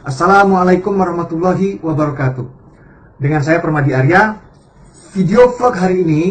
Assalamualaikum warahmatullahi wabarakatuh. Dengan saya Permadi Arya. Video vlog hari ini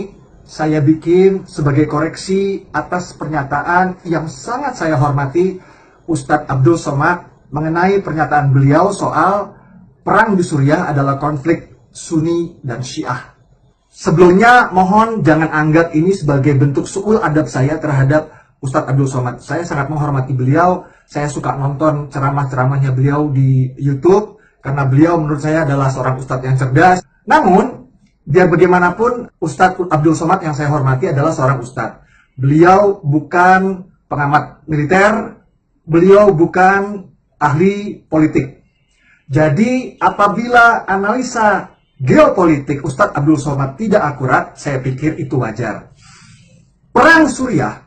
saya bikin sebagai koreksi atas pernyataan yang sangat saya hormati Ustadz Abdul Somad mengenai pernyataan beliau soal perang di Suriah adalah konflik Sunni dan Syiah. Sebelumnya mohon jangan anggap ini sebagai bentuk su'ul adab saya terhadap Ustadz Abdul Somad. Saya sangat menghormati beliau. Saya suka nonton ceramah-ceramahnya beliau di YouTube karena beliau menurut saya adalah seorang ustadz yang cerdas. Namun, biar bagaimanapun Ustadz Abdul Somad yang saya hormati adalah seorang ustadz. Beliau bukan pengamat militer, beliau bukan ahli politik. Jadi, apabila analisa geopolitik Ustadz Abdul Somad tidak akurat, saya pikir itu wajar. Perang Suriah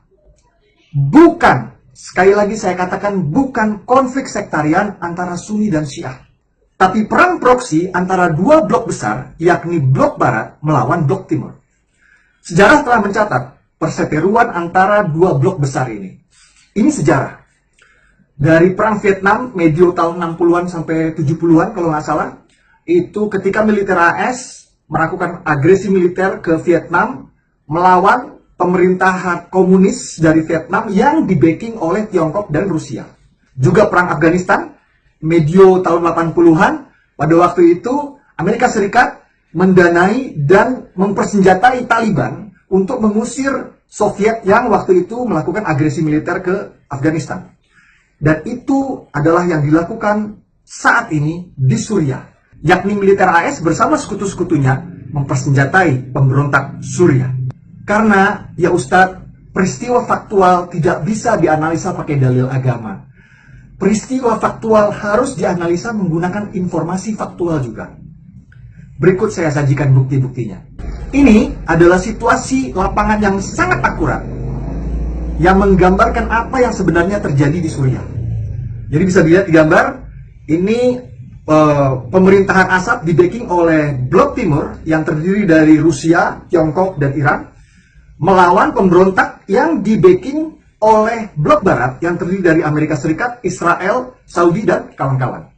bukan, sekali lagi saya katakan, bukan konflik sektarian antara Sunni dan Syiah. Tapi perang proksi antara dua blok besar, yakni blok Barat melawan blok Timur. Sejarah telah mencatat perseteruan antara dua blok besar ini. Ini sejarah. Dari perang Vietnam, medio tahun 60-an sampai 70-an kalau nggak salah, itu ketika militer AS melakukan agresi militer ke Vietnam melawan pemerintahan komunis dari Vietnam yang di-backing oleh Tiongkok dan Rusia. Juga perang Afghanistan, medio tahun 80-an, pada waktu itu Amerika Serikat mendanai dan mempersenjatai Taliban untuk mengusir Soviet yang waktu itu melakukan agresi militer ke Afghanistan. Dan itu adalah yang dilakukan saat ini di Suriah, yakni militer AS bersama sekutu-sekutunya mempersenjatai pemberontak Suriah. Karena, ya Ustadz, peristiwa faktual tidak bisa dianalisa pakai dalil agama. Peristiwa faktual harus dianalisa menggunakan informasi faktual juga. Berikut saya sajikan bukti-buktinya. Ini adalah situasi lapangan yang sangat akurat, yang menggambarkan apa yang sebenarnya terjadi di Suriah. Jadi bisa dilihat di gambar, ini pemerintahan Assad di-backing oleh blok Timur yang terdiri dari Rusia, Tiongkok, dan Iran, melawan pemberontak yang di-backing oleh blok Barat yang terdiri dari Amerika Serikat, Israel, Saudi, dan kawan-kawan.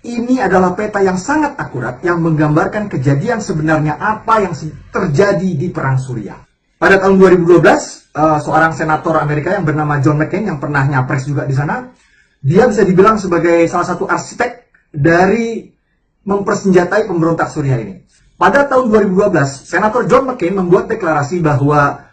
Ini adalah peta yang sangat akurat yang menggambarkan kejadian sebenarnya apa yang terjadi di Perang Suriah. Pada tahun 2012, seorang senator Amerika yang bernama John McCain yang pernah nyapres juga di sana, dia bisa dibilang sebagai salah satu arsitek dari mempersenjatai pemberontak Suriah ini. Pada tahun 2012, Senator John McCain membuat deklarasi bahwa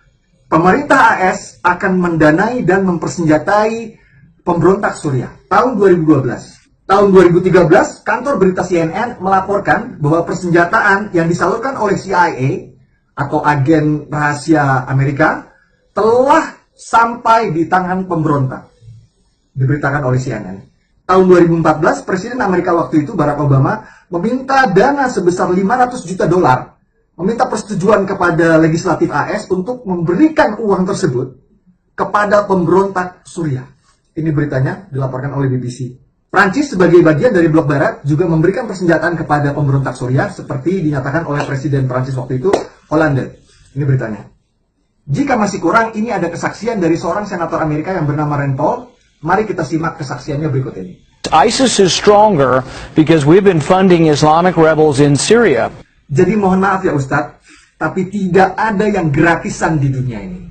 pemerintah AS akan mendanai dan mempersenjatai pemberontak Suriah. Tahun 2012. Tahun 2013, kantor berita CNN melaporkan bahwa persenjataan yang disalurkan oleh CIA atau agen rahasia Amerika telah sampai di tangan pemberontak. Diberitakan oleh CNN. Tahun 2014, Presiden Amerika waktu itu, Barack Obama, meminta dana sebesar 500 juta dolar, meminta persetujuan kepada legislatif AS untuk memberikan uang tersebut kepada pemberontak Suriah. Ini beritanya dilaporkan oleh BBC. Prancis sebagai bagian dari blok Barat juga memberikan persenjataan kepada pemberontak Suriah seperti dinyatakan oleh Presiden Prancis waktu itu, Hollande. Ini beritanya. Jika masih kurang, ini ada kesaksian dari seorang senator Amerika yang bernama Rand Paul. Mari kita simak kesaksiannya berikut ini. ISIS is stronger because we've been funding Islamic rebels in Syria. Jadi mohon maaf ya Ustadz, tapi tidak ada yang gratisan di dunia ini.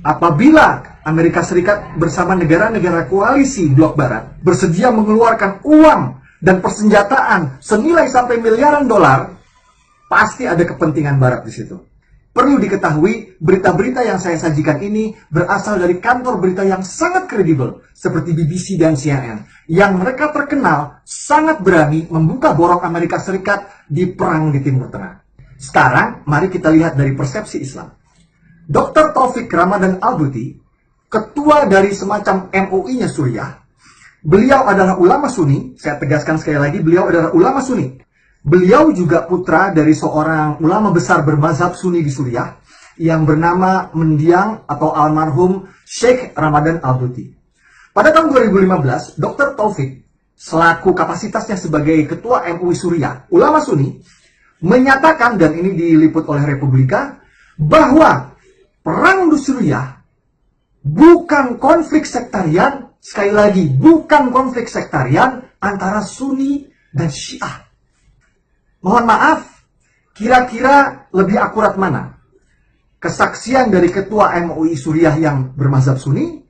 Apabila Amerika Serikat bersama negara-negara koalisi blok Barat bersedia mengeluarkan uang dan persenjataan senilai sampai miliaran dolar, pasti ada kepentingan Barat di situ. Perlu diketahui, berita-berita yang saya sajikan ini berasal dari kantor berita yang sangat kredibel, seperti BBC dan CNN, yang mereka terkenal sangat berani membuka borok Amerika Serikat di perang di Timur Tengah. Sekarang, mari kita lihat dari persepsi Islam. Dr. Taufik Ramadan Al-Buti, ketua dari semacam MUI-nya Suriah, beliau adalah ulama Sunni, saya tegaskan sekali lagi, beliau adalah ulama Sunni. Beliau juga putra dari seorang ulama besar bermazhab Sunni di Suriah yang bernama mendiang atau almarhum Sheikh Ramadan Al-Buti. Pada tahun 2015, Dr. Taufik selaku kapasitasnya sebagai ketua MUI Suriah, ulama Sunni, menyatakan, dan ini diliput oleh Republika, bahwa perang di Suriah bukan konflik sektarian, sekali lagi, bukan konflik sektarian, antara Sunni dan Syiah. Mohon maaf, kira-kira lebih akurat mana? Kesaksian dari Ketua MUI Suriah yang bermazhab Sunni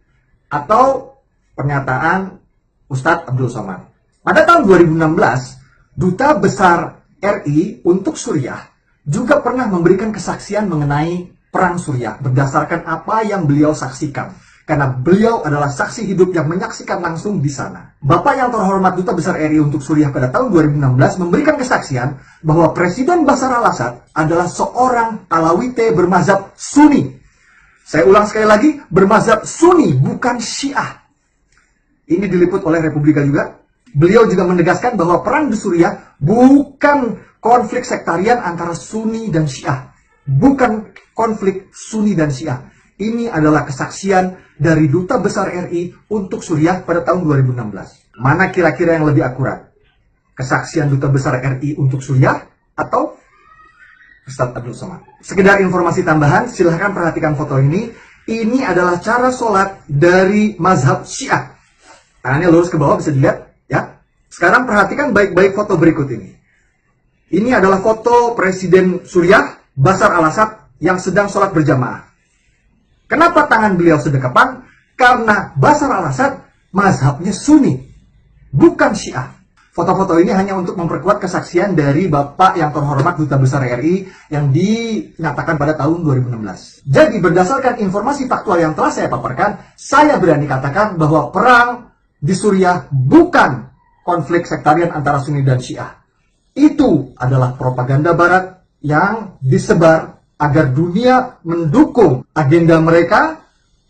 atau pernyataan Ustadz Abdul Somad? Pada tahun 2016, Duta Besar RI untuk Suriah juga pernah memberikan kesaksian mengenai Perang Suriah berdasarkan apa yang beliau saksikan. Karena beliau adalah saksi hidup yang menyaksikan langsung di sana. Bapak yang terhormat Duta Besar RI untuk Suriah pada tahun 2016 memberikan kesaksian bahwa Presiden Bashar al-Assad adalah seorang Alawite bermazhab Sunni. Saya ulang sekali lagi, bermazhab Sunni, bukan Syiah. Ini diliput oleh Republika juga. Beliau juga menegaskan bahwa perang di Suriah bukan konflik sektarian antara Sunni dan Syiah. Bukan konflik Sunni dan Syiah. Ini adalah kesaksian dari Duta Besar RI untuk Suriah pada tahun 2016. Mana kira-kira yang lebih akurat? Kesaksian Duta Besar RI untuk Suriah atau Ustadz Abdul Somad? Sekedar informasi tambahan, silahkan perhatikan foto ini. Ini adalah cara sholat dari mazhab Syiah. Tangannya lurus ke bawah, bisa dilihat ya. Sekarang perhatikan baik-baik foto berikut ini. Ini adalah foto Presiden Suriah Bashar al-Assad yang sedang sholat berjamaah. Kenapa tangan beliau sedekapan? Karena Bashar al-Assad mazhabnya Sunni, bukan Syiah. Foto-foto ini hanya untuk memperkuat kesaksian dari Bapak yang terhormat Duta Besar RI yang dinyatakan pada tahun 2016. Jadi berdasarkan informasi faktual yang telah saya paparkan, saya berani katakan bahwa perang di Suriah bukan konflik sektarian antara Sunni dan Syiah. Itu adalah propaganda Barat yang disebar agar dunia mendukung agenda mereka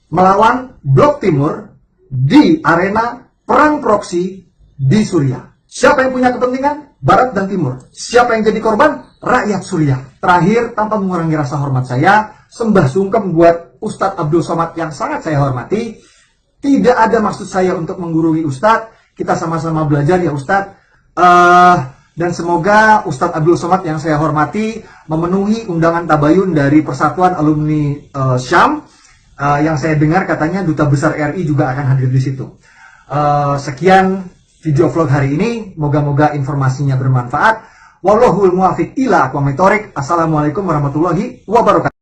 melawan Blok Timur di arena perang proksi di Suriah. Siapa yang punya kepentingan? Barat dan Timur. Siapa yang jadi korban? Rakyat Suriah. Terakhir, tanpa mengurangi rasa hormat saya, sembah sungkem buat Ustadz Abdul Somad yang sangat saya hormati. Tidak ada maksud saya untuk menggurui Ustadz. Kita sama-sama belajar ya Ustadz. Dan semoga Ustadz Abdul Somad yang saya hormati memenuhi undangan tabayun dari Persatuan Alumni Syam. Yang saya dengar katanya Duta Besar RI juga akan hadir di situ. Sekian video vlog hari ini. Moga-moga informasinya bermanfaat. Wallahul muwaffiq ila aqwamit thoriq. Assalamualaikum warahmatullahi wabarakatuh.